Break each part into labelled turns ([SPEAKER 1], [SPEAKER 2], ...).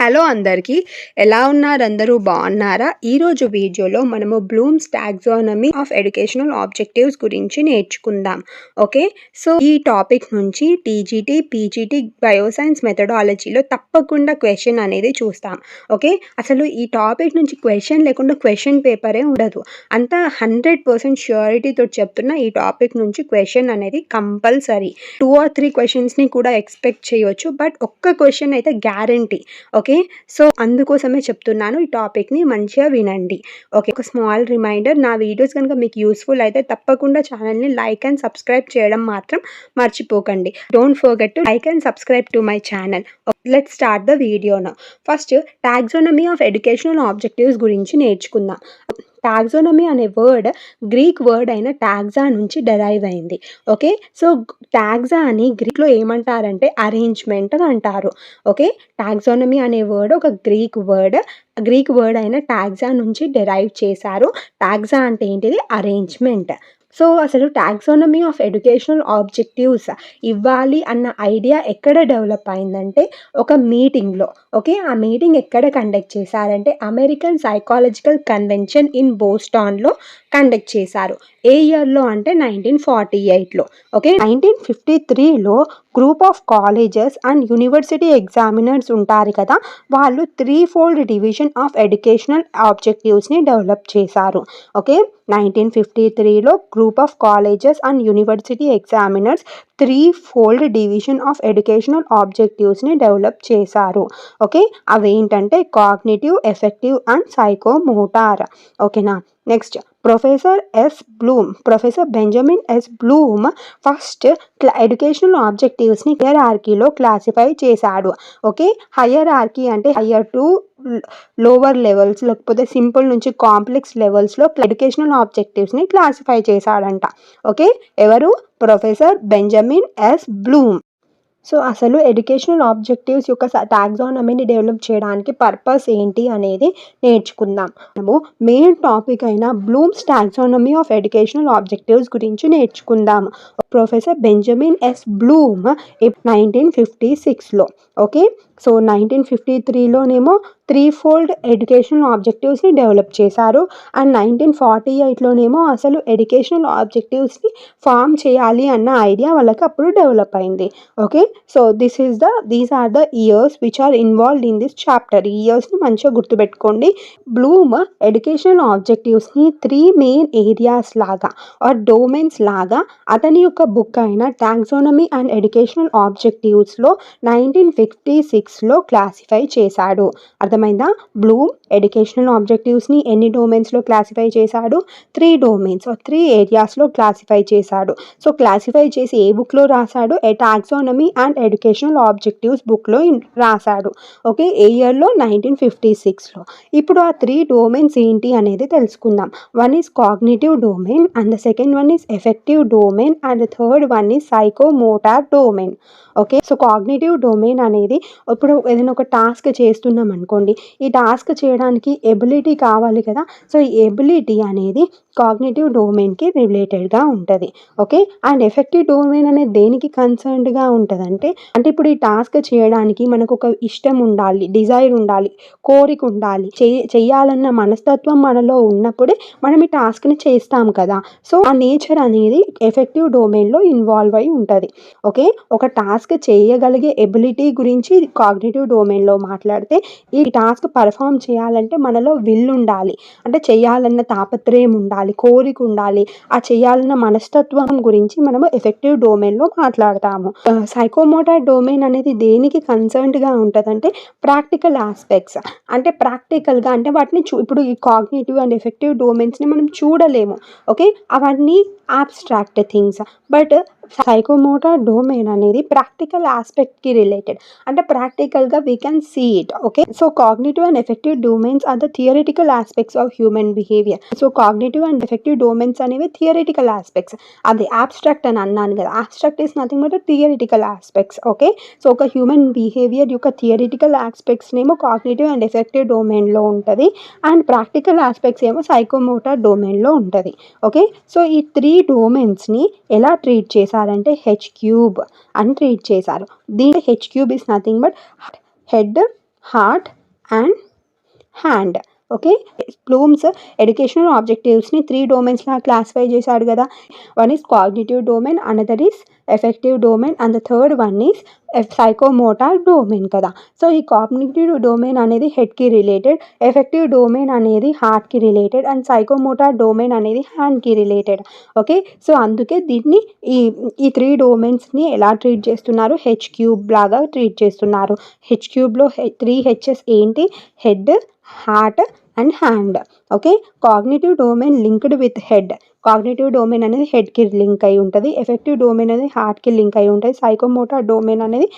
[SPEAKER 1] Hello అందరికీ, ఎలా ఉన్నారు? అందరూ బాగున్నారా? ఈరోజు వీడియోలో మనము Bloom's taxonomy of educational objectives గురించి నేర్చుకుందాం. ఓకే, సో ఈ టాపిక్ నుంచి టీజీటీ, పీజీటీ బయోసైన్స్ మెథడాలజీలో తప్పకుండా క్వశ్చన్ అనేది చూస్తాం. ఓకే, అసలు ఈ టాపిక్ నుంచి క్వశ్చన్ లేకుండా క్వశ్చన్ పేపరే ఉండదు. అంతా 100% ష్యూరిటీతో చెప్తున్నా, ఈ టాపిక్ నుంచి క్వశ్చన్ అనేది కంపల్సరీ. 2 or 3 క్వశ్చన్స్ని కూడా ఎక్స్పెక్ట్ చేయవచ్చు, బట్ ఒక్క క్వశ్చన్ అయితే గ్యారంటీ. ఓకే, సో అందుకోసమే చెప్తున్నాను, ఈ టాపిక్ని మంచిగా వినండి. ఓకే, ఒక స్మాల్ రిమైండర్, నా వీడియోస్ కనుక మీకు యూస్ఫుల్ అయితే తప్పకుండా ఛానల్ని లైక్ అండ్ సబ్స్క్రైబ్ చేయడం మాత్రం మర్చిపోకండి. Don't forget to like and subscribe to my channel. Let's start the video now. First taxonomy of educational objectives గురించి నేర్చుకుందాం. టాక్సానమీ అనే వర్డ్ గ్రీక్ వర్డ్ అయిన టాక్సా నుంచి డెరైవ్ అయింది. ఓకే, సో టాక్సా అని గ్రీక్లో ఏమంటారంటే అరేంజ్మెంట్ అని అంటారు. ఓకే, టాక్సానమీ అనే వర్డ్ ఒక గ్రీక్ వర్డ్ అయిన టాక్సా నుంచి డెరైవ్ చేశారు. టాక్సా అంటే ఏంటిది? అరేంజ్మెంట్. సో అసలు టాక్సానమీ ఆఫ్ ఎడ్యుకేషనల్ ఆబ్జెక్టివ్స్ ఇవ్వాలి అన్న ఐడియా ఎక్కడ డెవలప్ అయిందంటే ఒక మీటింగ్లో. ఓకే, ఆ మీటింగ్ ఎక్కడ కండక్ట్ చేశారంటే అమెరికన్ సైకాలజికల్ కన్వెన్షన్ ఇన్ బోస్టాన్లో కండక్ట్ చేశారు. ఏ ఇయర్లో అంటే 1948లో. ఓకే, 1953లో group of colleges and university examiners ఉంటారు కదా, వాళ్ళు 3-fold డివిజన్ ఆఫ్ ఎడ్యుకేషనల్ ఆబ్జెక్టివ్స్ని డెవలప్ చేశారు. ఓకే, 1953లో group of colleges and university examiners 3-fold division of educational ఆబ్జెక్టివ్స్ని డెవలప్ చేశారు. ఓకే, అవేంటంటే కాగ్నిటివ్, ఎఫెక్టివ్ అండ్ సైకోమోటార్. ఓకేనా, next professor Benjamin S Bloom first educational ఆబ్జెక్టివ్స్ని హైయరార్కీలో క్లాసిఫై చేశాడు. ఓకే, హైయరార్కీ అంటే హయ్యర్ టు లోవర్ లెవెల్స్, లేకపోతే సింపుల్ నుంచి కాంప్లెక్స్ లెవెల్స్లో ఎడ్యుకేషనల్ ఆబ్జెక్టివ్స్ని క్లాసిఫై చేశాడంట. ఓకే, ఎవరు? Professor Benjamin S Bloom. So అసలు ఎడ్యుకేషనల్ ఆబ్జెక్టివ్స్ యొక్క టాక్సానమీని డెవలప్ చేయడానికి పర్పస్ ఏంటి అనేది నేర్చుకుందాం. మనము మెయిన్ టాపిక్ అయిన Bloom's taxonomy of educational objectives గురించి నేర్చుకుందాం. ప్రొఫెసర్ బెంజమిన్ ఎస్ బ్లూమ్ 1956లో. ఓకే, సో 1953లోనేమో 3-fold ఎడ్యుకేషనల్ ఆబ్జెక్టివ్స్ని డెవలప్ చేశారు. అండ్ 1948లోనేమో అసలు ఎడ్యుకేషనల్ ఆబ్జెక్టివ్స్ని ఫామ్ చేయాలి అన్న ఐడియా వాళ్ళకి అప్పుడు డెవలప్ అయింది. Okay, so these are the years which are involved in this chapter. ఈ ఇయర్స్ని మంచిగా గుర్తుపెట్టుకోండి. బ్లూమ్ ఎడ్యుకేషనల్ ఆబ్జెక్టివ్స్ని 3 మెయిన్ ఏరియాస్ లాగా ఆర్ డొమైన్స్ లాగా అతని యొక్క బుక్ అయిన టాక్సానమీ అండ్ ఎడ్యుకేషనల్ ఆబ్జెక్టివ్స్లో 1956లో క్లాసిఫై చేశాడు. అర్థమైందా? బ్లూమ్ ఎడ్యుకేషనల్ ఆబ్జెక్టివ్స్ని ఎన్ని డొమైన్స్లో క్లాసిఫై చేశాడు? 3 డొమైన్స్, 3 ఏరియాస్లో క్లాసిఫై చేశాడు. సో క్లాసిఫై చేసి ఏ బుక్లో రాశాడు? టాక్సానమీ అండ్ ఎడ్యుకేషనల్ ఆబ్జెక్టివ్స్ బుక్లో రాశాడు. ఓకే, ఏ ఇయర్లో? 1956లో. ఇప్పుడు ఆ 3 డొమైన్స్ ఏంటి అనేది తెలుసుకుందాం. One is cognitive domain, and the second one is effective domain, and the third one is psychomotor domain. Okay, so cognitive domain అనేది ఇప్పుడు ఏదైనా ఒక టాస్క్ చేస్తున్నాం అనుకోండి, ఈ టాస్క్ చేయడానికి ఎబిలిటీ కావాలి కదా. సో ఈ ఎబిలిటీ అనేది కాగ్నిటివ్ డొమైన్కి రిలేటెడ్గా ఉంటుంది. ఓకే, అండ్ ఎఫెక్టివ్ డొమైన్ అనేది దేనికి కన్సర్న్డ్గా ఉంటుందంటే, అంటే ఇప్పుడు ఈ టాస్క్ చేయడానికి మనకు ఒక ఇష్టం ఉండాలి, డిజైర్ ఉండాలి, కోరిక ఉండాలి, చేయాలన్న మనస్తత్వం మనలో ఉన్నప్పుడే మనం ఈ టాస్క్ని చేస్తాం కదా. సో ఆ నేచర్ అనేది ఎఫెక్టివ్ డొమైన్లో ఇన్వాల్వ్ అయి ఉంటుంది. ఓకే, ఒక టాస్క్ చేయగలిగే ఎబిలిటీ గురించి కాగ్నిటివ్ డొమైన్లో మాట్లాడితే, ఈ టాస్క్ పర్ఫామ్ చేయాలంటే మనలో విల్ ఉండాలి, అంటే చేయాలన్న తాపత్రయం ఉండాలి, కోరిక ఉండాలి, ఆ చేయాలన్న మనస్తత్వం గురించి మనము ఎఫెక్టివ్ డొమైన్లో మాట్లాడతాము. సైకోమోటార్ డొమైన్ అనేది దేనికి కన్సర్న్డ్గా ఉంటుందంటే ప్రాక్టికల్ ఆస్పెక్ట్స్, అంటే ప్రాక్టికల్గా, అంటే వాటిని ఇప్పుడు ఈ కాగ్నిటివ్ అండ్ ఎఫెక్టివ్ డొమైన్స్ని మనం చూడలేము. ఓకే, అవన్నీ abstract things. But psychomotor domain అనేది ప్రాక్టికల్ ఆస్పెక్ట్కి రిలేటెడ్, అంటే ప్రాక్టికల్గా we can see it. Okay, so cognitive and affective domains are the theoretical aspects of human behaviour. So cognitive and affective domains అనేవి theoretical aspects. అది abstract అని అన్నాను కదా, abstract is nothing but theoretical aspects. Okay, so ఒక human behaviour యొక్క theoretical aspects ఏమో cognitive and affective డొమైన్లో ఉంటుంది, అండ్ ప్రాక్టికల్ ఆస్పెక్ట్స్ ఏమో సైకోమోటార్ డొమైన్లో ఉంటుంది. ఓకే, సో ఈ 3 డొమైన్స్ని ఎలా ట్రీట్ చేశారంటే H³ అని ట్రీట్ చేశారు. దీని H³ is nothing but head, heart and hand. Okay, Bloom's educational ఆబ్జెక్టివ్స్ని 3 డొమైన్స్లా క్లాసిఫై చేశాడు కదా. One is cognitive domain, another is affective domain and the third one is psychomotor domain కదా. సో ఈ కాగ్నిటివ్ డొమైన్ అనేది హెడ్కి రిలేటెడ్, ఎఫెక్టివ్ డొమైన్ అనేది హార్ట్కి రిలేటెడ్ అండ్ సైకోమోటార్ డొమైన్ అనేది హ్యాండ్కి రిలేటెడ్. ఓకే, సో అందుకే దీన్ని ఈ ఈ 3 డొమైన్స్ని ఎలా ట్రీట్ చేస్తున్నారు, H³ లాగా ట్రీట్ చేస్తున్నారు. H³ 3 H's ఏంటి, head, heart and hand. Okay, cognitive domain linked with head. Cognitive domain అనేది హెడ్కి లింక్ అయి ఉంటుంది, ఎఫెక్టివ్ డొమైన్ అనేది హార్ట్కి లింక్ అయి ఉంటుంది, సైకోమోటార్ డొమైన్ అనేది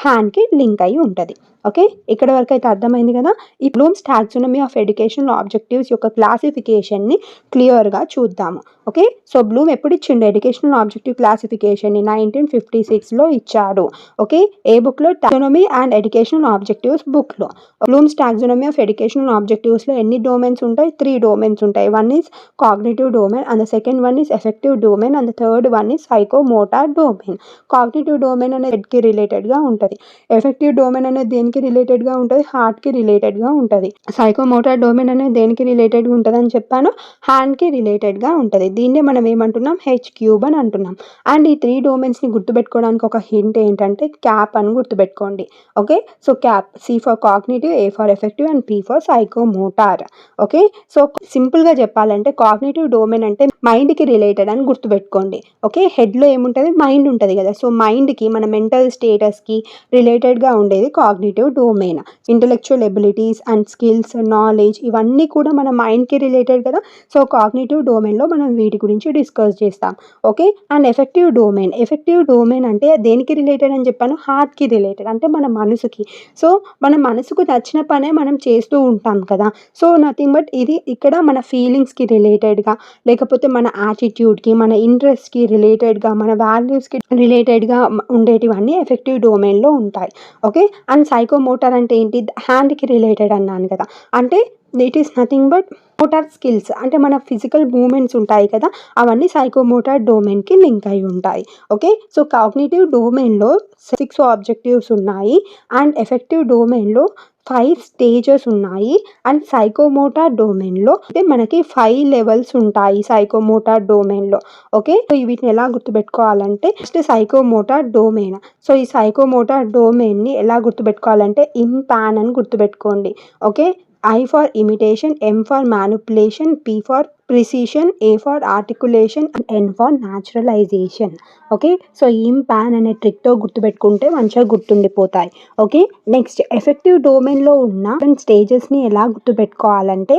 [SPEAKER 1] హ్యాండ్కి లింక్ అయి ఉంటుంది. ఓకే, ఇక్కడ వరకు అయితే అర్థమైంది కదా. ఈ Bloom's taxonomy of educational objectives యొక్క క్లాసిఫికేషన్ని క్లియర్గా చూద్దాము. ఓకే, సో బ్లూమ్ ఎప్పుడు ఇచ్చిండు ఎడ్యుకేషనల్ ఆబ్జెక్టివ్ క్లాసిఫికేషన్ని? 1956లో ఇచ్చాడు. ఓకే, ఏ బుక్లో? టాక్సానమీ అండ్ ఎడ్యుకేషనల్ ఆబ్జెక్టివ్స్ బుక్లో. బ్లూమ్స్ టాక్సానమీ ఆఫ్ ఎడ్యుకేషనల్ ఆబ్జెక్టివ్స్లో ఎన్ని డొమైన్స్ ఉంటాయి? 3 డొమైన్స్ ఉంటాయి. One is cognitive domain and the second one is effective domain and the third one is psychomotor domain. Cognitive domain అనేది హెడ్కి రిలేటెడ్గా ఉంటుంది, effective domain అనేది దేనికి రిలేటెడ్గా ఉంటుంది, హార్ట్కి రిలేటెడ్గా ఉంటుంది. సైకోమోటార్ డొమైన్ అనేది దేనికి రిలేటెడ్గా ఉంటుంది అని చెప్పాను, హ్యాండ్కి రిలేటెడ్గా ఉంటుంది. దీన్నే మనం ఏమంటున్నాం, H³ అని అంటున్నాం. అండ్ ఈ 3 డొమైన్స్ని గుర్తుపెట్టుకోవడానికి ఒక హింట్ ఏంటంటే క్యాప్ అని గుర్తుపెట్టుకోండి. Okay, so cap, C for cognitive, A for effective and P for psychomotor. Okay, so సింపుల్గా చెప్పాలంటే కాగ్నిటివ్ డొమైన్ అంటే మైండ్కి రిలేటెడ్ అని గుర్తుపెట్టుకోండి. ఓకే, హెడ్లో ఏముంటుంది, మైండ్ ఉంటుంది కదా. సో మైండ్కి, మన మెంటల్ స్టేటస్కి రిలేటెడ్గా ఉండేది cognitive domain. Intellectual abilities and skills, knowledge ఇవన్నీ కూడా మన మైండ్కి రిలేటెడ్ కదా. సో కాగ్నిటివ్ డొమైన్లో మనం వీటి గురించి డిస్కస్ చేస్తాం. Okay, and effective domain. Effective domain అంటే దేనికి రిలేటెడ్ అని చెప్పాను, హార్ట్కి రిలేటెడ్, అంటే మన మనసుకి. సో మన మనసుకు నచ్చిన పనే మనం చేస్తూ ఉంటాం కదా. సో నథింగ్ బట్ ఇది ఇక్కడ మన ఫీలింగ్స్కి రిలేటెడ్గా, లేకపోతే మన యాటిట్యూడ్కి, మన ఇంట్రెస్ట్కి రిలేటెడ్గా, మన వాల్యూస్కి రిలేటెడ్గా ఉండేటివన్నీ ఎఫెక్టివ్ డొమైన్లో ఉంటాయి. ఓకే, అండ్ సైకోమోటార్ అంటే ఏంటి, హ్యాండ్కి రిలేటెడ్ అన్నాను కదా. అంటే it is nothing but motor skills, అంటే మన ఫిజికల్ మూమెంట్స్ ఉంటాయి కదా, అవన్నీ సైకోమోటార్ డొమైన్కి లింక్ అయి ఉంటాయి. ఓకే, సో కాగ్నిటివ్ డొమైన్లో 6 ఆబ్జెక్టివ్స్ ఉన్నాయి అండ్ ఎఫెక్టివ్ డొమైన్లో 5 స్టేజెస్ ఉన్నాయి అండ్ సైకోమోటార్ డొమైన్లో అంటే మనకి 5 లెవెల్స్ ఉంటాయి సైకోమోటార్ డొమైన్లో. ఓకే, సో వీటిని ఎలా గుర్తుపెట్టుకోవాలంటే ఫస్ట్ సైకోమోటార్ డొమైన్. సో ఈ సైకోమోటార్ డొమైన్ని ఎలా గుర్తుపెట్టుకోవాలంటే ఇంపాన్ అని గుర్తుపెట్టుకోండి. Okay, I for imitation, M for manipulation, P for precision, A for articulation and N for naturalization. Okay, so ఇంపాన్ అనే ట్రిక్తో గుర్తుపెట్టుకుంటే మంచిగా గుర్తుండిపోతాయి. ఓకే, నెక్స్ట్ ఎఫెక్టివ్ డొమైన్లో ఉన్న స్టేజెస్ని ఎలా గుర్తుపెట్టుకోవాలంటే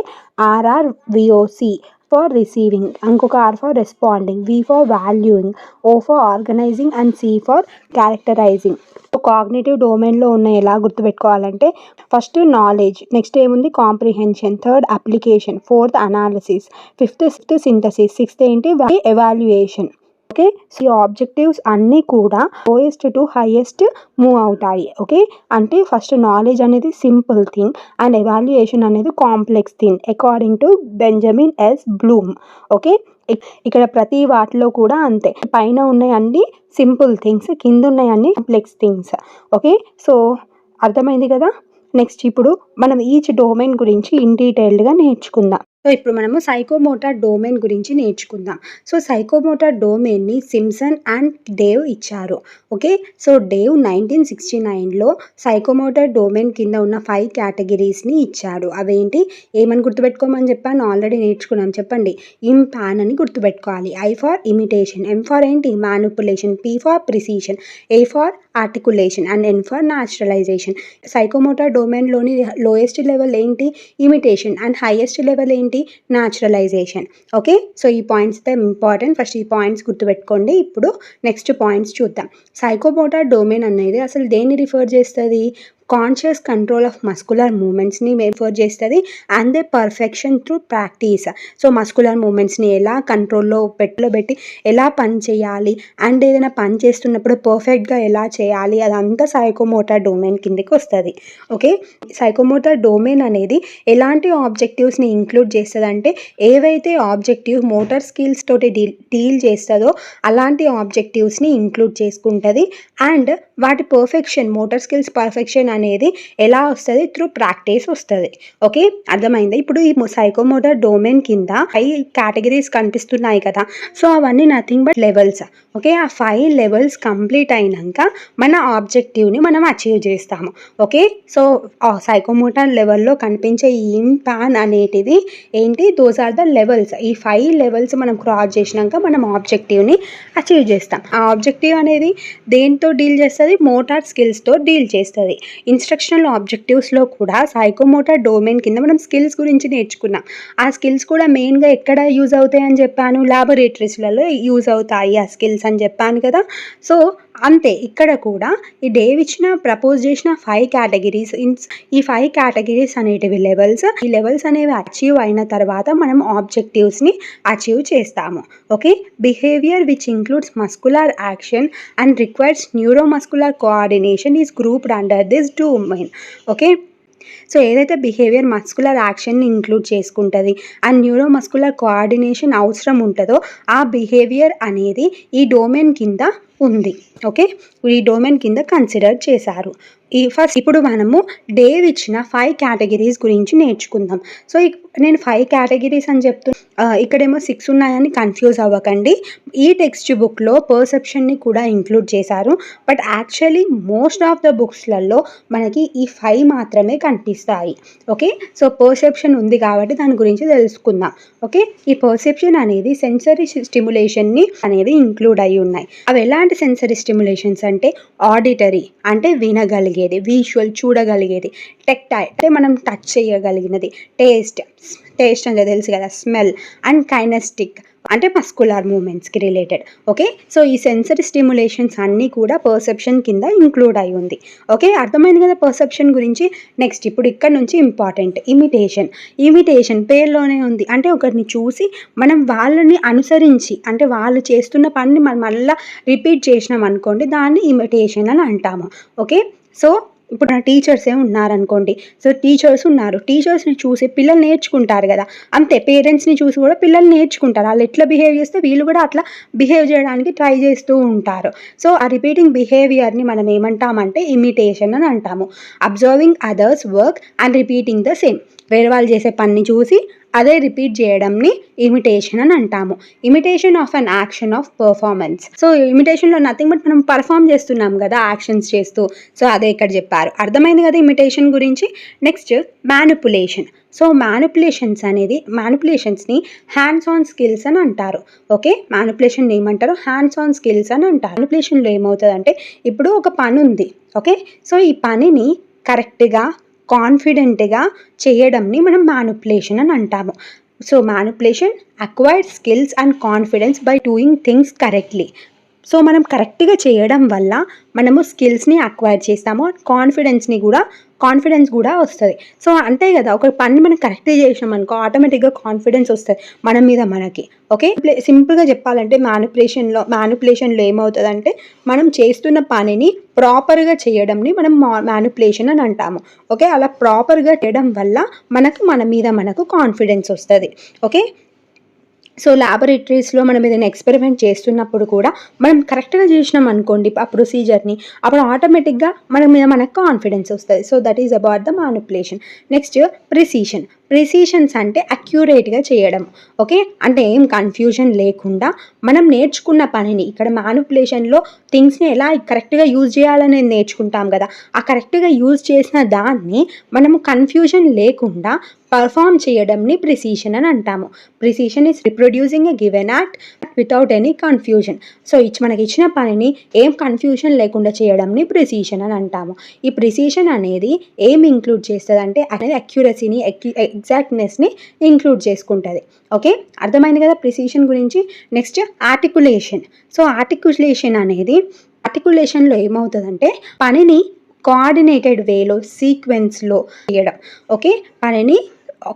[SPEAKER 1] RRVOC ఫర్ రిసీవింగ్, ఇంకొక R for responding, V for valuing, O for organising and C for characterising. Cognitive డొమైన్లో ఉన్న ఎలా గుర్తుపెట్టుకోవాలంటే ఫస్ట్ నాలెడ్జ్, నెక్స్ట్ ఏముంది comprehension, third application, fourth analysis, fifth synthesis, sixth ఏంటి ఎవాల్యుయేషన్. ఓకే, సో ఈ objectives అన్నీ కూడా లోయెస్ట్ టు హైయెస్ట్ మూవ్ అవుతాయి. ఓకే, అంటే ఫస్ట్ నాలెడ్జ్ అనేది సింపుల్ థింగ్ అండ్ ఎవాల్యుయేషన్ అనేది complex thing according to Benjamin S Bloom. Okay, ఇక్కడ ప్రతి వాటిలో కూడా అంతే, పైన ఉన్నాయి అన్ని సింపుల్ థింగ్స్, కింద ఉన్నాయి అన్ని కాంప్లెక్స్ థింగ్స్. ఓకే, సో అర్థమైంది కదా. నెక్స్ట్ ఇప్పుడు మనం ఈచ్ డొమైన్ గురించి ఇన్ డీటెయిల్డ్గా నేర్చుకుందాం. సో ఇప్పుడు మనము సైకోమోటార్ డొమైన్ గురించి నేర్చుకుందాం. సో సైకోమోటార్ డొమైన్ని సిమ్సన్ అండ్ డేవ్ ఇచ్చారు. ఓకే, సో డేవ్ 1969లో సైకోమోటార్ డొమైన్ కింద ఉన్న 5 కేటగిరీస్ని ఇచ్చాడు. అవేంటి, ఏమని గుర్తుపెట్టుకోమని చెప్పాను, ఆల్రెడీ నేర్చుకున్నాం, చెప్పండి. ఇంపాన్ అని గుర్తుపెట్టుకోవాలి, I for imitation, M for ఏంటి manipulation, P for precision, A for articulation and N for naturalisation. Psychomotor డొమైన్లోని లోయెస్ట్ లెవెల్ ఏంటి, ఇమిటేషన్ అండ్ హైయెస్ట్ లెవెల్ ఏంటి, న్యాచురలైజేషన్. ఓకే, సో ఈ పాయింట్స్ అయితే ఇంపార్టెంట్, ఫస్ట్ ఈ పాయింట్స్ గుర్తుపెట్టుకోండి. ఇప్పుడు నెక్స్ట్ పాయింట్స్ చూద్దాం. సైకోమోటార్ డొమైన్ అనేది అసలు దేన్ని రిఫర్ చేస్తుంది, కాన్షియస్ కంట్రోల్ ఆఫ్ మస్కులర్ మూమెంట్స్ని రిఫర్ చేస్తుంది and they perfection through practice. So muscular మూమెంట్స్ని ఎలా కంట్రోల్లో పెట్టి ఎలా పని చేయాలి అండ్ ఏదైనా పని చేస్తున్నప్పుడు పర్ఫెక్ట్గా ఎలా చేయాలి, అదంతా సైకోమోటార్ డొమైన్ కిందకి వస్తుంది. ఓకే, సైకోమోటార్ డొమైన్ అనేది ఎలాంటి ఆబ్జెక్టివ్స్ని ఇంక్లూడ్ చేస్తుంది అంటే ఏవైతే ఆబ్జెక్టివ్ మోటార్ స్కిల్స్ తోటి డీల్ చేస్తుందో అలాంటి ఆబ్జెక్టివ్స్ని ఇంక్లూడ్ చేసుకుంటుంది అండ్ వాటి పర్ఫెక్షన్, మోటార్ స్కిల్స్ పర్ఫెక్షన్ అనేది ఎలా వస్తుంది? త్రూ ప్రాక్టీస్ వస్తుంది. ఓకే, అర్థమైందా? ఇప్పుడు ఈ సైకోమోటర్ డొమైన్ కింద 5 కేటగిరీస్ కనిపిస్తున్నాయి కదా. సో అవన్నీ నథింగ్ బట్ లెవెల్స్. ఓకే, ఆ 5 లెవెల్స్ కంప్లీట్ అయినాక మన ఆబ్జెక్టివ్ని మనం అచీవ్ చేస్తాము. ఓకే, సో సైకోమోటర్ లెవెల్లో కనిపించే ఈ ఇంపాన్ అనేటిది ఏంటి? Those are the levels. ఈ 5 లెవెల్స్ మనం క్రాస్ చేసినాక మనం ఆబ్జెక్టివ్ని అచీవ్ చేస్తాం. ఆ ఆబ్జెక్టివ్ అనేది దేంతో డీల్ చేస్తుంది? మోటార్ స్కిల్స్తో డీల్ చేస్తుంది. ఇన్స్ట్రక్షనల్ ఆబ్జెక్టివ్స్లో కూడా సైకోమోటర్ డొమైన్ కింద మనం స్కిల్స్ గురించి నేర్చుకున్నాం. ఆ స్కిల్స్ కూడా మెయిన్గా ఎక్కడ యూజ్ అవుతాయి అని చెప్పాను? ల్యాబొరేటరీస్లలో యూజ్ అవుతాయి ఆ స్కిల్స్ అని చెప్పాను కదా. సో అంతే, ఇక్కడ కూడా ఈ డేవ్ ఇచ్చిన ప్రపోజ్ చేసిన 5 కేటగిరీస్, ఈ 5 కేటగిరీస్ అనేటివి లెవెల్స్. ఈ లెవెల్స్ అనేవి అచీవ్ అయిన తర్వాత మనం ఆబ్జెక్టివ్స్ని అచీవ్ చేస్తాము. Okay, behaviour which includes muscular action and requires neuromuscular coordination is grouped under this domain. Okay, so ఏదైతే బిహేవియర్ మస్కులర్ యాక్షన్ని ఇంక్లూడ్ చేసుకుంటుంది అండ్ న్యూరోమస్కులర్ కోఆర్డినేషన్ అవసరం ఉంటుందో ఆ బిహేవియర్ అనేది ఈ డొమైన్ కింద ఉంది. ఓకే, ఈ డొమైన్ కింద కన్సిడర్ చేశారు. ఇప్పుడు మనము డేవ్ ఇచ్చిన 5 కేటగిరీస్ గురించి నేర్చుకుందాం. సో నేను 5 కేటగిరీస్ అని ఇక్కడేమో 6 ఉన్నాయని కన్ఫ్యూజ్ అవ్వకండి. ఈ టెక్స్ట్ బుక్లో పర్సెప్షన్ని కూడా ఇంక్లూడ్ చేశారు. But actually most of the బుక్స్లలో మనకి ఈ 5 మాత్రమే కనిపిస్తాయి. ఓకే, సో పర్సెప్షన్ ఉంది కాబట్టి దాని గురించి తెలుసుకుందాం. ఓకే, ఈ పర్సెప్షన్ అనేది సెన్సరీ స్టిమ్యులేషన్ని అనేది ఇంక్లూడ్ అయి ఉన్నాయి. అవి ఎలాంటి సెన్సరీ స్టిమ్యులేషన్స్ అంటే ఆడిటరీ అంటే వినగలిగేది, విజువల్ చూడగలిగేది, టెక్టైల్ అంటే మనం టచ్ చేయగలిగినది, టేస్ట్ అంటే తెలుసు కదా, స్మెల్, అండ్ కైనెస్టిక్ అంటే మస్కులర్ మూమెంట్స్కి రిలేటెడ్. ఓకే, సో ఈ సెన్సరీ స్టిమ్యులేషన్స్ అన్నీ కూడా పర్సెప్షన్ కింద ఇంక్లూడ్ అయి ఉంది. ఓకే, అర్థమైంది కదా పర్సెప్షన్ గురించి. నెక్స్ట్ ఇప్పుడు ఇక్కడ నుంచి ఇంపార్టెంట్ ఇమిటేషన్ పేరులోనే ఉంది. అంటే ఒకరిని చూసి మనం వాళ్ళని అనుసరించి, అంటే వాళ్ళు చేస్తున్న పనిని మనం మళ్ళీ రిపీట్ చేసినాం అనుకోండి, దాన్ని ఇమిటేషన్ అని అంటాము. ఓకే, సో ఇప్పుడు నా టీచర్సే ఉన్నారనుకోండి. సో టీచర్స్ని చూసి పిల్లలు నేర్చుకుంటారు కదా. అంతే, పేరెంట్స్ని చూసి కూడా పిల్లలు నేర్చుకుంటారు. వాళ్ళు ఎట్లా బిహేవ్ చేస్తే వీళ్ళు కూడా అట్లా బిహేవ్ చేయడానికి ట్రై చేస్తూ ఉంటారు. సో ఆ రిపీటింగ్ బిహేవియర్ని మనం ఏమంటామంటే ఇమిటేషన్ అని అంటాము. Observing others work and repeating the same. వేరే వాళ్ళు చేసే పని చూసి అదే రిపీట్ చేయడంని ఇమిటేషన్ అని అంటాము. Imitation of an action of performance. So ఇమిటేషన్లో నథింగ్ బట్ మనం పర్ఫామ్ చేస్తున్నాం కదా యాక్షన్స్ చేస్తూ. సో అదే ఇక్కడ చెప్పారు. అర్థమైంది కదా ఇమిటేషన్ గురించి. Next manipulation. సో మ్యానిపులేషన్స్ని హ్యాండ్స్ ఆన్ స్కిల్స్ అని అంటారు. ఓకే, మ్యానిపులేషన్ ఏమంటారు? హ్యాండ్స్ ఆన్ స్కిల్స్ అని అంటారు. మ్యానిపులేషన్లో ఏమవుతుందంటే ఇప్పుడు ఒక పని ఉంది. ఓకే, సో ఈ పనిని కరెక్ట్గా కాన్ఫిడెంట్గా చేయడంని మనం మ్యానిపులేషన్ అని అంటాము. So manipulation acquired skills and confidence by doing things correctly. So మనం కరెక్ట్గా చేయడం వల్ల మనము స్కిల్స్ని అక్వైర్ చేస్తాము, కాన్ఫిడెన్స్ కూడా వస్తుంది. సో అంతే కదా, ఒక పని మనం కరెక్ట్గా చేసినాం అనుకో ఆటోమేటిక్గా కాన్ఫిడెన్స్ వస్తుంది మన మీద మనకి. ఓకే, సింపుల్గా చెప్పాలంటే మ్యానిపులేషన్లో ఏమవుతుందంటే మనం చేస్తున్న పనిని ప్రాపర్గా చేయడంని మనం మ్యానిపులేషన్ అని అంటాము. ఓకే, అలా ప్రాపర్గా చేయడం వల్ల మన మీద మనకు కాన్ఫిడెన్స్ వస్తుంది. ఓకే, సో ల్యాబొరేటరీస్లో మనం ఏదైనా ఎక్స్పెరిమెంట్ చేస్తున్నప్పుడు కూడా మనం కరెక్ట్గా చేసినాం అనుకోండి ఆ ప్రొసీజర్ని, అప్పుడు ఆటోమేటిక్గా మన మీద మనకు కాన్ఫిడెన్స్ వస్తుంది. So that is about the manipulation. Next precisions అంటే అక్యురేట్గా చేయడం. ఓకే, అంటే ఏం కన్ఫ్యూజన్ లేకుండా మనం నేర్చుకున్న పనిని, ఇక్కడ మ్యానిపులేషన్లో థింగ్స్ని ఎలా కరెక్ట్గా యూజ్ చేయాలనేది నేర్చుకుంటాం కదా, ఆ కరెక్ట్గా యూజ్ చేసిన దాన్ని మనము కన్ఫ్యూజన్ లేకుండా పర్ఫామ్ చేయడంని ప్రిసిషన్ అని అంటాము. Precision is reproducing a given act without any confusion. So మనకి ఇచ్చిన పనిని ఏం కన్ఫ్యూజన్ లేకుండా చేయడంని ప్రిసిషన్ అని అంటాము. ఈ ప్రిసిషన్ అనేది ఏం ఇంక్లూడ్ చేస్తుంది అంటే అనేది అక్యురసీని, ఎగ్జాక్ట్నెస్ని ఇంక్లూడ్ చేసుకుంటుంది. ఓకే, అర్థమైంది కదా ప్రిసిషన్ గురించి. Next articulation. సో ఆర్టికులేషన్లో ఏమవుతుందంటే పనిని కోఆర్డినేటెడ్ వేలో సీక్వెన్స్లో చేయడం. ఓకే, పనిని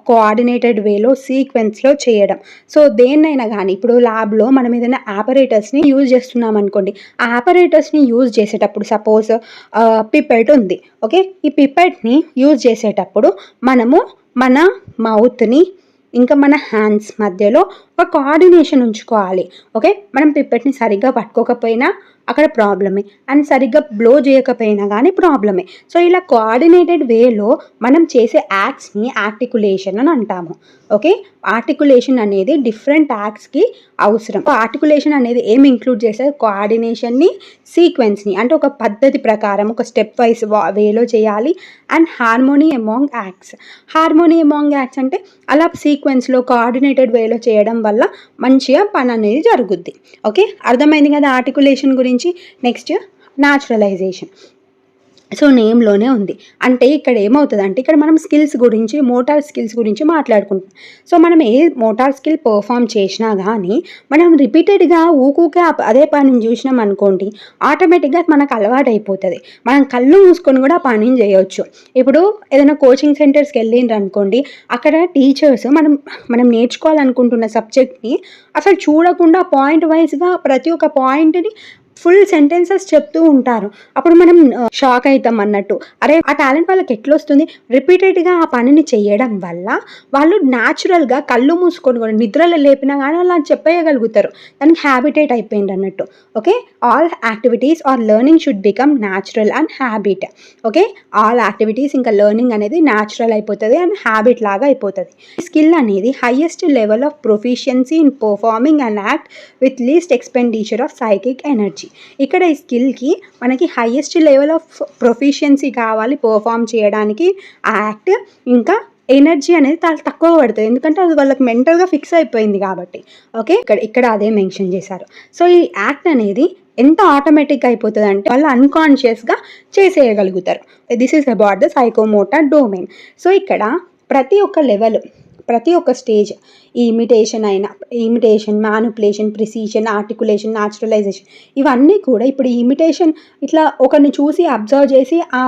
[SPEAKER 1] కోఆర్డినేటెడ్ వేలో సీక్వెన్స్లో చేయడం. సో దేన్నైనా కానీ ఇప్పుడు ల్యాబ్లో మనం ఏదైనా ఆపరేటర్స్ని యూజ్ చేస్తున్నాం అనుకోండి, ఆ ఆపరేటర్స్ని యూజ్ చేసేటప్పుడు సపోజ్ పిపెట్ ఉంది. ఓకే, ఈ పిపెట్ని యూజ్ చేసేటప్పుడు మనము మన మౌత్ని ఇంకా మన హ్యాండ్స్ మధ్యలో ఒక కోఆర్డినేషన్ ఉంచుకోవాలి. ఓకే, మనం పిప్పెట్ని సరిగ్గా పట్టుకోకపోయినా అక్కడ ప్రాబ్లమే, అండ్ సరిగ్గా బ్లో చేయకపోయినా కానీ ప్రాబ్లమే. సో ఇలా కోఆర్డినేటెడ్ వేలో మనం చేసే యాక్ట్స్ని ఆర్టికులేషన్ అని అంటాము. ఓకే, ఆర్టికులేషన్ అనేది డిఫరెంట్ యాక్ట్స్కి అవసరం. ఆర్టికులేషన్ అనేది ఏమి ఇంక్లూడ్ చేస్తుంది? కోఆర్డినేషన్ని, సీక్వెన్స్ని, అంటే ఒక పద్ధతి ప్రకారం ఒక స్టెప్ వైజ్ వేలో చేయాలి. And harmony among acts. Harmony among acts అంటే అలా సీక్వెన్స్లో కోఆర్డినేటెడ్ వేలో చేయడం వల్ల మంచిగా పని అనేది జరుగుద్ది. ఓకే, అర్థమైంది కదా ఆర్టికులేషన్ గురించి. Next naturalisation. సో నేమ్లోనే ఉంది. అంటే ఇక్కడ ఏమవుతుంది అంటే ఇక్కడ మనం స్కిల్స్ గురించి, మోటార్ స్కిల్స్ గురించి మాట్లాడుకుంటాం. సో మనం ఏ మోటార్ స్కిల్ పర్ఫామ్ చేసినా కానీ మనం రిపీటెడ్గా ఊకూకే అదే పనిని చూసినాం అనుకోండి, ఆటోమేటిక్గా మనకు అలవాటు అయిపోతుంది. మనం కళ్ళు మూసుకొని కూడా ఆ పనిని చేయవచ్చు. ఇప్పుడు ఏదైనా కోచింగ్ సెంటర్స్కి వెళ్ళిండ్రు అనుకోండి, అక్కడ టీచర్స్ మనం నేర్చుకోవాలనుకుంటున్న సబ్జెక్ట్ని అసలు చూడకుండా పాయింట్ వైజ్గా ప్రతి ఒక్క పాయింట్ని ఫుల్ సెంటెన్సెస్ చెప్తూ ఉంటారు. అప్పుడు మనం షాక్ అవుతాం అన్నట్టు. అరే ఆ టాలెంట్ వాళ్ళకి ఎట్లా వస్తుంది? రిపీటెడ్గా ఆ పనిని చేయడం వల్ల వాళ్ళు న్యాచురల్గా కళ్ళు మూసుకొని కూడా నిద్రలో లేపినా కానీ అలా చెప్పేయగలుగుతారు. దానికి హ్యాబిటేట్ అయిపోయింది అన్నట్టు. Okay, all activities or learning should become natural and habit. Okay, all activities ఇంకా లెర్నింగ్ అనేది న్యాచురల్ అయిపోతుంది అండ్ హ్యాబిట్ లాగా అయిపోతుంది. స్కిల్ అనేది highest level of proficiency in performing and act with least expenditure of psychic energy. ఇక్కడ ఈ స్కిల్కి మనకి హైయెస్ట్ లెవెల్ ఆఫ్ ప్రొఫిషియన్సీ కావాలి పర్ఫామ్ చేయడానికి. ఆ యాక్ట్ ఇంకా ఎనర్జీ అనేది చాలా తక్కువ పడుతుంది, ఎందుకంటే అది వాళ్ళకి మెంటల్గా ఫిక్స్ అయిపోయింది కాబట్టి. ఓకే, ఇక్కడ అదే మెన్షన్ చేశారు. సో ఈ యాక్ట్ అనేది ఎంత ఆటోమేటిక్గా అయిపోతుంది అంటే వాళ్ళు అన్కాన్షియస్గా చేసేయగలుగుతారు. This is about the psychomotor domain. So ఇక్కడ ప్రతి ఒక్క లెవెల్, ప్రతి ఒక్క stage, imitation, manipulation, precision, articulation, naturalisation, ఇవన్నీ కూడా ఇప్పుడు ఇమిటేషన్ ఇట్లా ఒకరిని చూసి అబ్జర్వ్ చేసి ఆ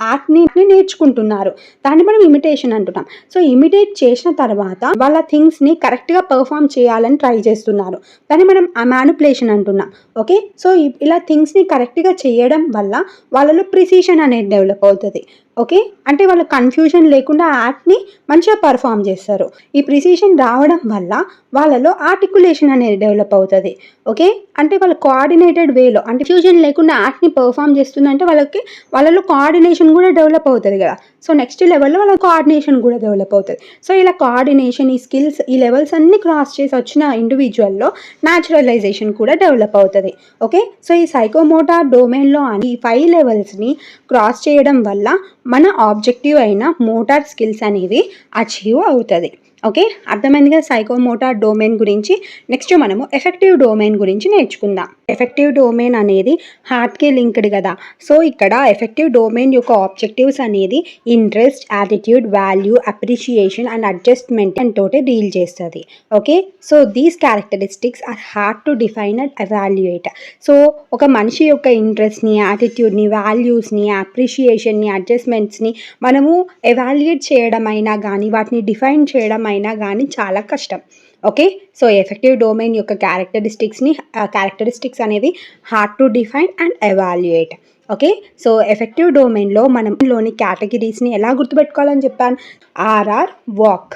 [SPEAKER 1] యాక్ట్ని నేర్చుకుంటున్నారు. దాన్ని మనం ఇమిటేషన్ అంటున్నాం. సో ఇమిటేట్ చేసిన తర్వాత వాళ్ళ థింగ్స్ని కరెక్ట్గా పర్ఫామ్ చేయాలని ట్రై చేస్తున్నారు. దాన్ని మనం ఆ మ్యానిపులేషన్ అంటున్నాం. ఓకే, సో ఇలా థింగ్స్ని కరెక్ట్గా చేయడం వల్ల వాళ్ళలో ప్రిసిషన్ అనేది డెవలప్ అవుతుంది. ఓకే, అంటే వాళ్ళు కన్ఫ్యూజన్ లేకుండా యాక్ట్ని మంచిగా పర్ఫామ్ చేస్తారు. ఈ ప్రిసిషన్ రావడం వల్ల వాళ్ళలో ఆర్టికులేషన్ అనేది డెవలప్ అవుతుంది. ఓకే, అంటే వాళ్ళ కోఆర్డినేటెడ్ వేలో, అంటే ఫ్యూజన్ లేకుండా యాక్ట్ని పర్ఫామ్ చేస్తుందంటే వాళ్ళలో కోఆర్డినేషన్ కూడా డెవలప్ అవుతుంది కదా. సో నెక్స్ట్ లెవెల్లో వాళ్ళ కోఆర్డినేషన్ కూడా డెవలప్ అవుతుంది. సో ఇలా కోఆర్డినేషన్, ఈ స్కిల్స్, ఈ లెవెల్స్ అన్ని క్రాస్ చేసి వచ్చిన ఇండివిజువల్లో న్యాచురలైజేషన్ కూడా డెవలప్ అవుతుంది. ఓకే, సో ఈ సైకోమోటార్ డొమైన్లో ఈ 5 లెవెల్స్ని క్రాస్ చేయడం వల్ల మన ఆబ్జెక్టివ్ అయిన మోటార్ స్కిల్స్ అనేవి అచీవ్ అవుతుంది. ఓకే, అర్థమైంది కదా సైకోమోటార్ డొమైన్ గురించి. నెక్స్ట్ మనము ఎఫెక్టివ్ డొమైన్ గురించి నేర్చుకుందాం. ఎఫెక్టివ్ డొమైన్ అనేది హార్ట్కి లింక్డ్ కదా. సో ఇక్కడ ఎఫెక్టివ్ డొమైన్ యొక్క ఆబ్జెక్టివ్స్ అనేది interest, attitude, value, appreciation and adjustment తోటే డీల్ చేస్తుంది. Okay, so these characteristics are hard to define and evaluate. So ఒక మనిషి యొక్క ఇంట్రెస్ట్ని, యాటిట్యూడ్ని, వాల్యూస్ని, అప్రిషియేషన్ని, అడ్జస్ట్మెంట్స్ని మనము ఎవాల్యుయేట్ చేయడం అయినా కానీ, వాటిని డిఫైన్ చేయడం అయినా కానీ చాలా కష్టం. ఓకే, సో ఎఫెక్టివ్ డొమైన్ యొక్క క్యారెక్టరిస్టిక్స్ అనేవి hard to define and evaluate. Okay, so affective డొమైన్లో మనంలోని కేటగిరీస్ని ఎలా గుర్తుపెట్టుకోవాలని చెప్పాను. R R VOC.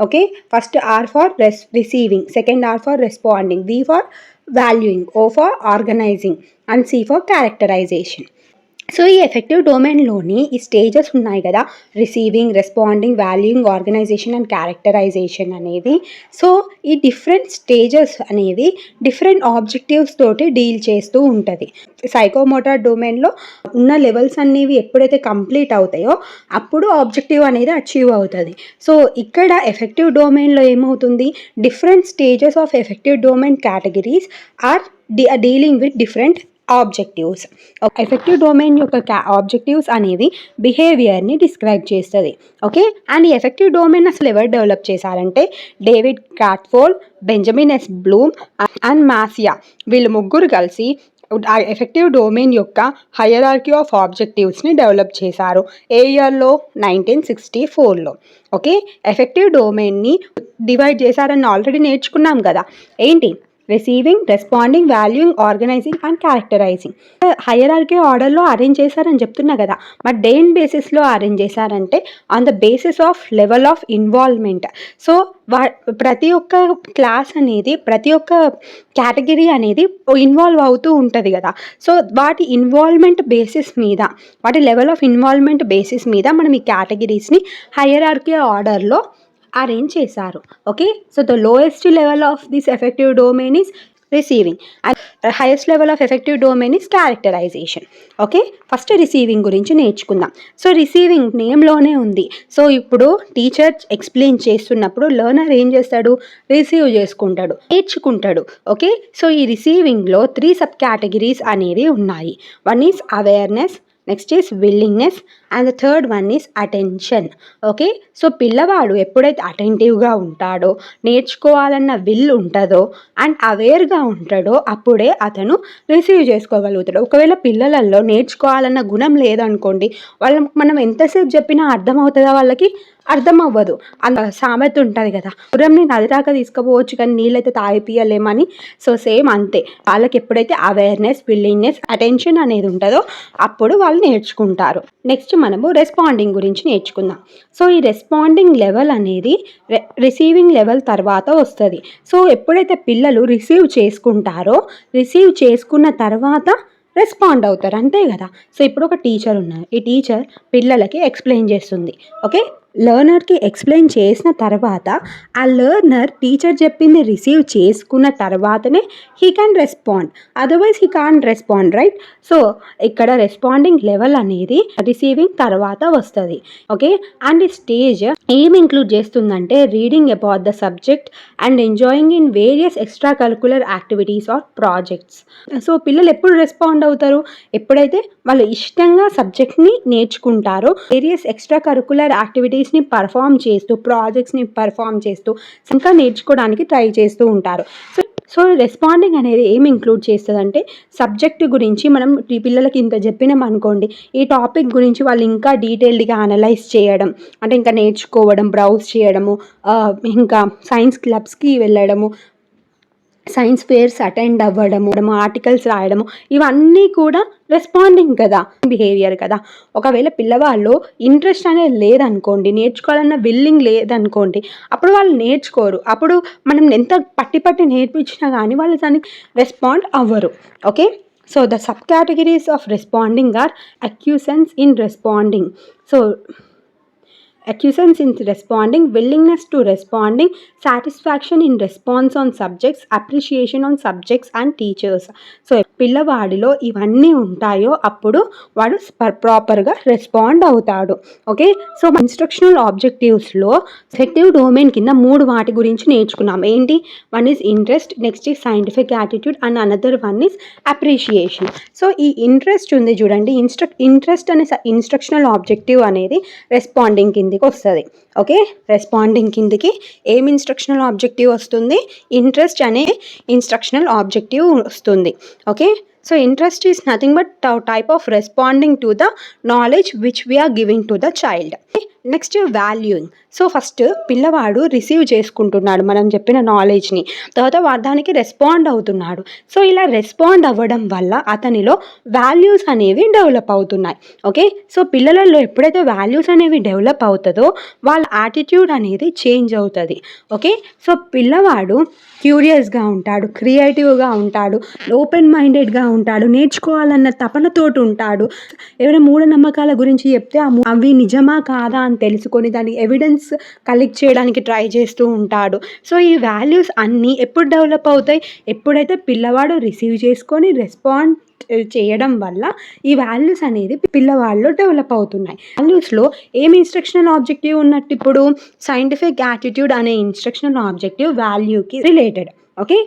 [SPEAKER 1] Okay, first R for receiving, second R for responding, V for valuing, O for organising and C for characterization. So ఈ ఎఫెక్టివ్ డొమైన్లోని ఈ స్టేజెస్ ఉన్నాయి కదా, receiving, responding, valuing, organization and characterization అనేవి. సో ఈ డిఫరెంట్ స్టేజెస్ అనేవి different objectives తోటి డీల్ చేస్తూ ఉంటుంది. సైకోమోటార్ డొమైన్లో ఉన్న లెవెల్స్ అనేవి ఎప్పుడైతే కంప్లీట్ అవుతాయో అప్పుడు ఆబ్జెక్టివ్ అనేది అచీవ్ అవుతుంది. సో ఇక్కడ ఎఫెక్టివ్ డొమైన్లో ఏమవుతుంది, different stages of affective domain categories are dealing with different objectives. Affective domain యొక్క ఆబ్జెక్టివ్స్ అనేవి బిహేవియర్ని డిస్క్రైబ్ చేస్తుంది. ఓకే, అండ్ ఈ ఎఫెక్టివ్ డొమైన్ అసలు ఎవరు డెవలప్ చేశారంటే David Krathwohl, Benjamin S Bloom and Masia, వీళ్ళు ముగ్గురు కలిసి ఎఫెక్టివ్ డొమైన్ యొక్క హైరార్కీ ఆఫ్ ఆబ్జెక్టివ్స్ని డెవలప్ చేశారు. ఏ ఇయర్లో? 1964లో. ఓకే, ఎఫెక్టివ్ డొమైన్ని డివైడ్ చేశారని ఆల్రెడీ నేర్చుకున్నాం కదా. ఏంటి? Receiving, responding, valuing, organising and characterising. Hierarchy ఆర్డర్లో అరేంజ్ చేశారని చెప్తున్నా కదా, బట్ దేని బేసిస్లో అరేంజ్ చేశారంటే on the basis of level of involvement. So ప్రతి ఒక్క క్లాస్ అనేది, ప్రతి ఒక్క కేటగిరీ అనేది ఇన్వాల్వ్ అవుతూ ఉంటుంది కదా. సో వాటి ఇన్వాల్వ్మెంట్ బేసిస్ మీద, వాటి లెవెల్ ఆఫ్ ఇన్వాల్వ్మెంట్ బేసిస్ మీద మనం ఈ కేటగిరీస్ని హైరార్కీ ఆర్డర్లో అరేంజ్ చేశారు. Okay, so the lowest level of this affective domain is receiving and highest level of affective domain is characterization. Okay, first receiving గురించి నేర్చుకుందాం. సో రిసీవింగ్ నేమ్లోనే ఉంది. సో ఇప్పుడు టీచర్ ఎక్స్ప్లెయిన్ చేస్తున్నప్పుడు లెర్నర్ ఏం చేస్తాడు? రిసీవ్ చేసుకుంటాడు, నేర్చుకుంటాడు. ఓకే, సో ఈ రిసీవింగ్లో 3 సబ్ కేటగిరీస్ అనేవి ఉన్నాయి. One is awareness, next is willingness and the third one is attention. Okay, so పిల్లవాడు ఎప్పుడైతే అటెంటివ్గా ఉంటాడో, నేర్చుకోవాలన్న విల్ ఉంటుందో అండ్ అవేర్గా ఉంటాడో అప్పుడే అతను రిసీవ్ చేసుకోగలుగుతాడు. ఒకవేళ పిల్లలలో నేర్చుకోవాలన్న గుణం లేదనుకోండి, మనం ఎంతసేపు చెప్పినా అర్థమవుతుందా? వాళ్ళకి అర్థం అవ్వదు. అంత సామెత ఉంటుంది కదా, గుర్రంని నది దాకా తీసుకుపోవచ్చు కానీ నీళ్ళైతే తాగిపియలేమని. సో సేమ్ అంతే, వాళ్ళకి ఎప్పుడైతే అవేర్నెస్, విల్లింగ్నెస్, అటెన్షన్ అనేది ఉంటుందో అప్పుడు వాళ్ళు నేర్చుకుంటారు. నెక్స్ట్ మనము రెస్పాండింగ్ గురించి నేర్చుకుందాం. సో ఈ రెస్పాండింగ్ లెవెల్ అనేది రిసీవింగ్ లెవెల్ తర్వాత వస్తుంది. సో ఎప్పుడైతే పిల్లలు రిసీవ్ చేసుకుంటారో, రిసీవ్ చేసుకున్న తర్వాత రెస్పాండ్ అవుతారు, అంతే కదా. సో ఇప్పుడు ఒక టీచర్ ఉన్నారు, ఈ టీచర్ పిల్లలకి ఎక్స్ప్లెయిన్ చేస్తుంది. ఓకే, లెర్నర్కి ఎక్స్ప్లెయిన్ చేసిన తర్వాత ఆ లెర్నర్ టీచర్ చెప్పింది రిసీవ్ చేసుకున్న తర్వాతనే he can respond, otherwise he can't respond, right. So ఇక్కడ రెస్పాండింగ్ లెవెల్ అనేది రిసీవింగ్ తర్వాత వస్తుంది. ఓకే, అండ్ ఈ స్టేజ్ ఏం ఇంక్లూడ్ చేస్తుందంటే reading about the subject and enjoying in various extra curricular activities or projects. So పిల్లలు ఎప్పుడు రెస్పాండ్ అవుతారు? ఎప్పుడైతే వాళ్ళు ఇష్టంగా సబ్జెక్ట్ని నేర్చుకుంటారో, వేరియస్ ఎక్స్ట్రా కరికులర్ యాక్టివిటీస్ని పర్ఫామ్ చేస్తూ, ప్రాజెక్ట్స్ని పర్ఫామ్ చేస్తూ ఇంకా నేర్చుకోవడానికి ట్రై చేస్తూ ఉంటారు. సో రెస్పాండింగ్ అనేది ఏం ఇంక్లూడ్ చేస్తుందంటే సబ్జెక్ట్ గురించి మనం పిల్లలకి ఇంత చెప్పినాం అనుకోండి, ఈ టాపిక్ గురించి వాళ్ళు ఇంకా డీటెయిల్డ్గా అనలైజ్ చేయడం, అంటే ఇంకా నేర్చుకోవడం, బ్రౌజ్ చేయడము, ఇంకా సైన్స్ క్లబ్స్కి వెళ్ళడము, సైన్స్ ఫేర్స్ అటెండ్ అవ్వడము, ఆర్టికల్స్ రాయడము, ఇవన్నీ కూడా రెస్పాండింగ్ కదా, బిహేవియర్ కదా. ఒకవేళ పిల్లవాళ్ళు ఇంట్రెస్ట్ అనేది లేదనుకోండి, నేర్చుకోవాలన్న విల్లింగ్ లేదనుకోండి, అప్పుడు వాళ్ళు నేర్చుకోరు. అప్పుడు మనం ఎంత పట్టి నేర్పించినా కానీ వాళ్ళు దానికి రెస్పాండ్ అవ్వరు. Okay, so the sub categories of responding are acquiescence in responding. So acquiescence in responding, willingness to responding, satisfaction in response on subjects, appreciation on subjects and teachers. So పిల్లవాడిలో ఇవన్నీ ఉంటాయో అప్పుడు వాడు ప్రాపర్గా రెస్పాండ్ అవుతాడు. Okay, so instructional ఆబ్జెక్టివ్స్లో affective domain కింద 3 వాటి గురించి నేర్చుకున్నాం. ఏంటి? One is interest, next is scientific attitude and another one is appreciation. So ఈ ఇంట్రెస్ట్ ఉంది చూడండి, ఇంట్రెస్ట్ అనే ఇన్స్ట్రక్షనల్ ఆబ్జెక్టివ్ అనేది రెస్పాండింగ్ కిందకి వస్తుంది. ఓకే, రెస్పాండింగ్ కిందకి ఏం ఇన్స్ట్రక్షనల్ ఆబ్జెక్టివ్ వస్తుంది? ఇంట్రెస్ట్ అనే ఇన్స్ట్రక్షనల్ ఆబ్జెక్టివ్ వస్తుంది. Okay, so interest is nothing but type of responding to the knowledge which we are giving to the child. Next valuing. So first పిల్లవాడు receive చేసుకుంటున్నాడు మనం చెప్పిన నాలెడ్జ్ని, తర్వాత దానికి రెస్పాండ్ అవుతున్నాడు. సో ఇలా రెస్పాండ్ అవ్వడం వల్ల అతనిలో వాల్యూస్ అనేవి డెవలప్ అవుతున్నాయి. ఓకే, సో పిల్లలలో ఎప్పుడైతే వాల్యూస్ అనేవి డెవలప్ అవుతుందో వాళ్ళ యాటిట్యూడ్ అనేది చేంజ్ అవుతుంది. ఓకే, సో పిల్లవాడు క్యూరియస్గా ఉంటాడు, క్రియేటివ్గా ఉంటాడు, ఓపెన్ మైండెడ్గా ఉంటాడు, నేర్చుకోవాలన్న తపనతోటి ఉంటాడు. ఏమైనా మూఢనమ్మకాల గురించి చెప్తే అవి నిజమా కాదా అని తెలుసుకొని దాని ఎవిడెన్స్ కలెక్ట్ చేయడానికి ట్రై చేస్తూ ఉంటాడు. సో ఈ వాల్యూస్ అన్నీ ఎప్పుడు డెవలప్ అవుతాయి? ఎప్పుడైతే పిల్లవాడు రిసీవ్ చేసుకొని రెస్పాండ్ చేయడం వల్ల ఈ వాల్యూస్ అనేది పిల్లవాళ్ళలో డెవలప్ అవుతున్నాయి. వాల్యూస్లో ఏం ఇన్స్ట్రక్షనల్ ఆబ్జెక్టివ్ ఉన్నట్టు? ఇప్పుడు సైంటిఫిక్ యాటిట్యూడ్ అనే ఇన్స్ట్రక్షనల్ ఆబ్జెక్టివ్ వాల్యూకి రిలేటెడ్. ఓకే,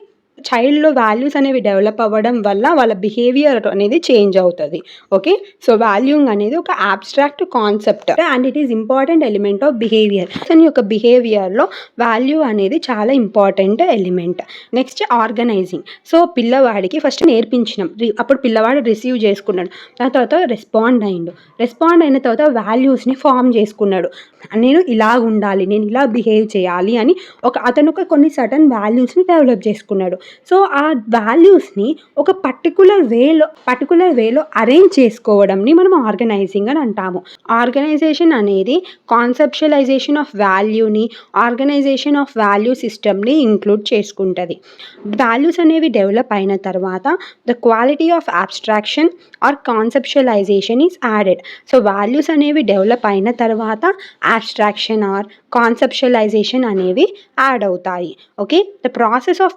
[SPEAKER 1] చైల్డ్లో వాల్యూస్ అనేవి డెవలప్ అవ్వడం వల్ల వాళ్ళ బిహేవియర్ అనేది చేంజ్ అవుతుంది. ఓకే, సో వాల్యూయింగ్ అనేది ఒక abstract concept and it is important element of behaviour. అతని యొక్క బిహేవియర్లో వాల్యూ అనేది చాలా important element. Next organizing. So పిల్లవాడికి ఫస్ట్ నేర్పించినాం, అప్పుడు పిల్లవాడు రిసీవ్ చేసుకున్నాడు, దాని తర్వాత రెస్పాండ్ అయ్యిండు, రెస్పాండ్ అయిన తర్వాత వాల్యూస్ని ఫామ్ చేసుకున్నాడు. నేను ఇలా ఉండాలి, నేను ఇలా బిహేవ్ చేయాలి అని అతను కొన్ని సర్టన్ వాల్యూస్ని డెవలప్ చేసుకున్నాడు. సో ఆ వాల్యూస్ని ఒక పర్టికులర్ వేలో అరేంజ్ చేసుకోవడంని మనం ఆర్గనైజింగ్ అని అంటాము. ఆర్గనైజేషన్ అనేది కాన్సెప్షువలైజేషన్ ఆఫ్ వాల్యూని, ఆర్గనైజేషన్ ఆఫ్ వాల్యూ సిస్టమ్ని ఇంక్లూడ్ చేసుకుంటుంది. వాల్యూస్ అనేవి డెవలప్ అయిన తర్వాత the quality of abstraction or conceptualisation is added. So values అనేవి డెవలప్ అయిన తర్వాత అబ్స్ట్రాక్షన్ ఆర్ కాన్సెప్షువలైజేషన్ అనేవి యాడ్ అవుతాయి. Okay, the process of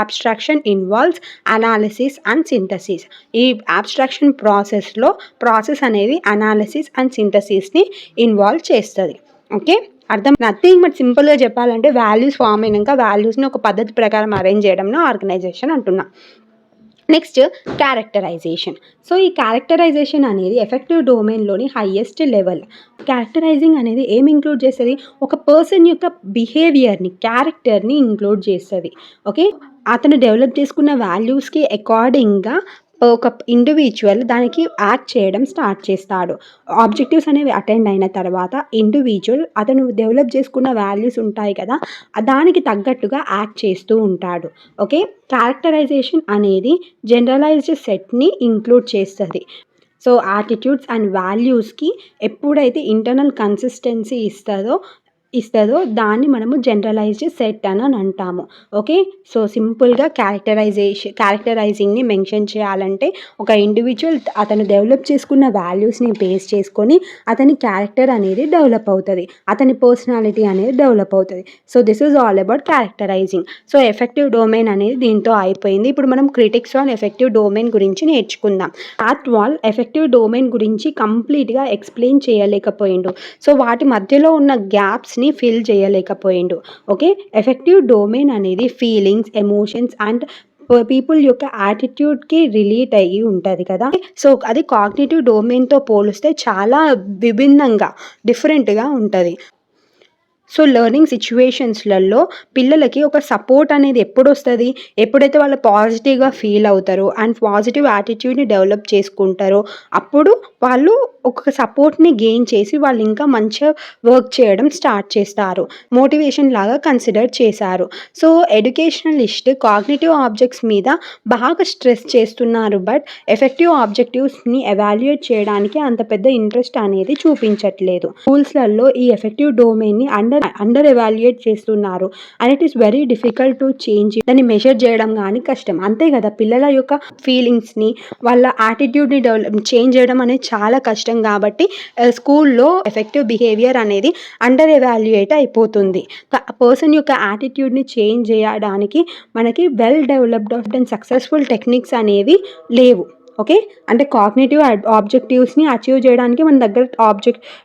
[SPEAKER 1] abstraction involves analysis and synthesis. ఈ అబ్స్ట్రాక్షన్ ప్రాసెస్ అనేది అనాలిసిస్ అండ్ సింథసిస్ని ఇన్వాల్వ్ చేస్తుంది. ఓకే, అర్థం నథింగ్ బట్ సింపుల్గా చెప్పాలంటే వాల్యూస్ ఫామ్ అయినాక వాల్యూస్ని ఒక పద్ధతి ప్రకారం అరేంజ్ చేయడంలో ఆర్గనైజేషన్ అంటున్నా. Next characterization. సో ఈ క్యారెక్టరైజేషన్ అనేది ఎఫెక్టివ్ డొమైన్లోని హైయెస్ట్ లెవెల్. క్యారెక్టరైజింగ్ అనేది ఏం ఇంక్లూడ్ చేస్తుంది? ఒక పర్సన్ యొక్క బిహేవియర్ని, క్యారెక్టర్ని ఇంక్లూడ్ చేస్తుంది. ఓకే, అతను డెవలప్ చేసుకున్న వాల్యూస్కి అకార్డింగ్గా ఒక ఇండివిజువల్ దానికి యాక్ట్ చేయడం స్టార్ట్ చేస్తాడు. ఆబ్జెక్టివ్స్ అనేవి అటెండ్ అయిన తర్వాత ఇండివిజువల్ అతను డెవలప్ చేసుకున్న వాల్యూస్ ఉంటాయి కదా, దానికి తగ్గట్టుగా యాక్ట్ చేస్తూ ఉంటాడు. ఓకే, క్యారెక్టరైజేషన్ అనేది జనరలైజ్డ్ సెట్ని ఇంక్లూడ్ చేస్తుంది. సో యాటిట్యూడ్స్ అండ్ వాల్యూస్కి ఎప్పుడైతే ఇంటర్నల్ కన్సిస్టెన్సీ ఇస్తుందో దాన్ని మనము జనరలైజ్డ్ సెట్ అని అంటాము. ఓకే, సో సింపుల్గా క్యారెక్టరైజింగ్ని మెన్షన్ చేయాలంటే ఒక ఇండివిజువల్ అతను డెవలప్ చేసుకున్న వాల్యూస్ని బేస్ చేసుకొని అతని క్యారెక్టర్ అనేది డెవలప్ అవుతుంది, అతని పర్సనాలిటీ అనేది డెవలప్ అవుతుంది. So this is all about characterising. So affective domain అనేది దీంతో అయిపోయింది. ఇప్పుడు మనం క్రిటిక్స్ ఆన్ ఎఫెక్టివ్ డొమైన్ గురించి నేర్చుకుందాం. ఆర్ట్ వాల్ ఎఫెక్టివ్ డొమైన్ గురించి కంప్లీట్గా ఎక్స్ప్లెయిన్ చేయలేకపోయిండు. సో వాటి మధ్యలో ఉన్న గ్యాప్స్ ఫిల్ చేయలేకపోయిండు. ఓకే, ఎఫెక్టివ్ డొమైన్ అనేది ఫీలింగ్స్, ఎమోషన్స్ అండ్ పీపుల్ యొక్క యాటిట్యూడ్కి రిలేట్ అయ్యి ఉంటుంది కదా. సో అది కాగ్నిటివ్ డొమైన్తో పోలిస్తే చాలా విభిన్నంగా డిఫరెంట్గా ఉంటుంది. సో లెర్నింగ్ సిచ్యువేషన్స్లలో పిల్లలకి ఒక సపోర్ట్ అనేది ఎప్పుడు వస్తుంది? ఎప్పుడైతే వాళ్ళు పాజిటివ్గా ఫీల్ అవుతారో అండ్ పాజిటివ్ యాటిట్యూడ్ని డెవలప్ చేసుకుంటారో అప్పుడు వాళ్ళు ఒక సపోర్ట్ని గెయిన్ చేసి వాళ్ళు ఇంకా మంచిగా వర్క్ చేయడం స్టార్ట్ చేస్తారు. మోటివేషన్ లాగా కన్సిడర్ చేశారు. సో ఎడ్యుకేషనలిస్ట్ కాగ్నిటివ్ ఆబ్జెక్ట్స్ మీద బాగా స్ట్రెస్ చేస్తున్నారు, బట్ ఎఫెక్టివ్ ఆబ్జెక్టివ్స్ని ఎవాల్యుయేట్ చేయడానికి అంత పెద్ద ఇంట్రెస్ట్ అనేది చూపించట్లేదు. స్కూల్స్లలో ఈ ఎఫెక్టివ్ డొమైన్ని అండర్ ఎవాల్యుయేట్ చేస్తున్నారు and it is very difficult to change. దాన్ని మెజర్ చేయడం కానీ కష్టం, అంతే కదా. పిల్లల యొక్క ఫీలింగ్స్ని, వాళ్ళ యాటిట్యూడ్ని చేంజ్ చేయడం అనేది చాలా కష్టం కాబట్టి స్కూల్లో ఎఫెక్టివ్ బిహేవియర్ అనేది అండర్ ఎవాల్యుయేట్ అయిపోతుంది. పర్సన్ యొక్క యాటిట్యూడ్ని చేంజ్ చేయడానికి మనకి well developed and successful techniques అనేవి లేవు. ఓకే, అంటే కాగ్నిటివ్ ఆబ్జెక్టివ్స్ని అచీవ్ చేయడానికి మన దగ్గర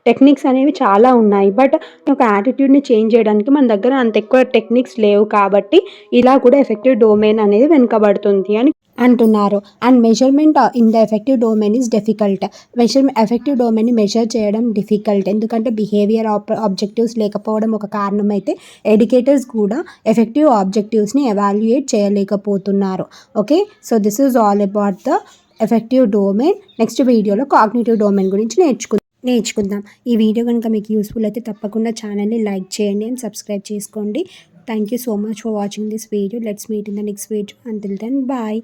[SPEAKER 1] టెక్నిక్స్ అనేవి చాలా ఉన్నాయి, బట్ ఒక యాటిట్యూడ్ని చేంజ్ చేయడానికి మన దగ్గర అంత ఎక్కువ టెక్నిక్స్ లేవు కాబట్టి ఇలా కూడా ఎఫెక్టివ్ డొమైన్ అనేది వెనుకబడుతుంది అని అంటున్నారు. And measurement in the affective domain is difficult. Affective డొమైన్ని మెజర్ చేయడం డిఫికల్ట్, ఎందుకంటే బిహేవియర్ ఆబ్జెక్టివ్స్ లేకపోవడం ఒక కారణం అయితే ఎడ్యుకేటర్స్ కూడా ఎఫెక్టివ్ ఆబ్జెక్టివ్స్ని ఎవాల్యుయేట్ చేయలేకపోతున్నారు. Okay, so this is all about the affective domain. Next వీడియోలో కాగ్నిటివ్ డొమైన్ గురించి నేర్చుకుందాం. ఈ వీడియో కనుక మీకు యూస్ఫుల్ అయితే తప్పకుండా ఛానల్ని లైక్ చేయండి అండ్ సబ్స్క్రైబ్ చేసుకోండి. Thank you so much for watching this video. Let's meet in the next video. Until then, bye.